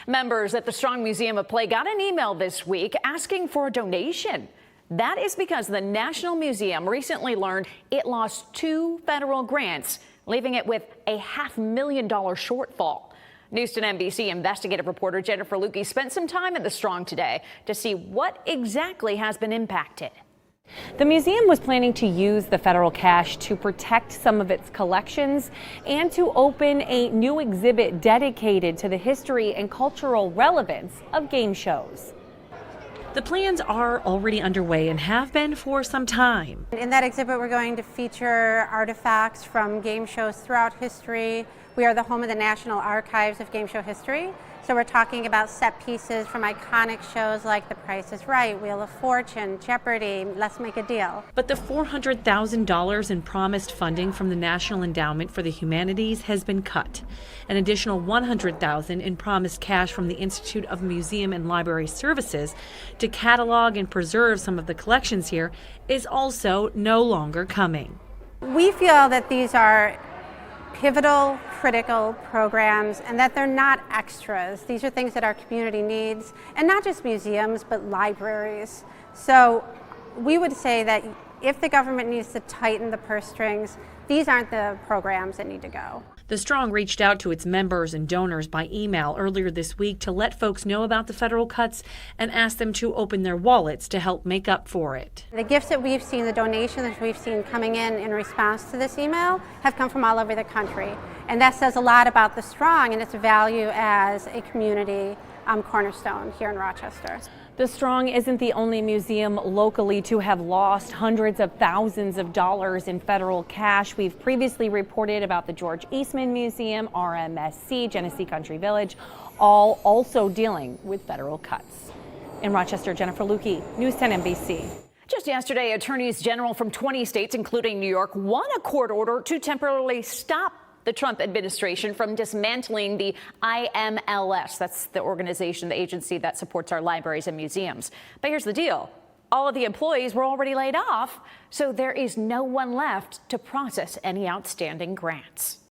Members at the Strong Museum of Play got an email this week asking for a donation. That is because the National Museum recently learned it lost 2 federal grants, leaving it with a $500,000 shortfall. News 10 NBC investigative reporter Jennifer Lukey spent some time at the Strong today to see what exactly has been impacted. The museum was planning to use the federal cash to protect some of its collections and to open a new exhibit dedicated to the history and cultural relevance of game shows. The plans are already underway and have been for some time. In that exhibit, we're going to feature artifacts from game shows throughout history. We are the home of the National Archives of Game Show History. So we're talking about set pieces from iconic shows like The Price is Right, Wheel of Fortune, Jeopardy, Let's Make a Deal. But the $400,000 in promised funding from the National Endowment for the Humanities has been cut. An additional $100,000 in promised cash from the Institute of Museum and Library Services to catalog and preserve some of the collections here is also no longer coming. We feel that these are pivotal, critical programs and that they're not extras. These are things that our community needs, and not just museums, but libraries. So we would say that if the government needs to tighten the purse strings, these aren't the programs that need to go. The Strong reached out to its members and donors by email earlier this week to let folks know about the federal cuts and ask them to open their wallets to help make up for it. The gifts that we've seen, the donations that we've seen coming in response to this email have come from all over the country. And that says a lot about the Strong and its value as a community cornerstone here in Rochester. The Strong isn't the only museum locally to have lost hundreds of thousands of dollars in federal cash. We've previously reported about the George Eastman Museum, RMSC, Genesee Country Village, all also dealing with federal cuts. In Rochester, Jennifer Lukey, News 10 NBC. Just yesterday, attorneys general from 20 states, including New York, won a court order to temporarily stop the Trump administration from dismantling the IMLS. That's the organization, the agency that supports our libraries and museums. But here's the deal. All of the employees were already laid off, so there is no one left to process any outstanding grants.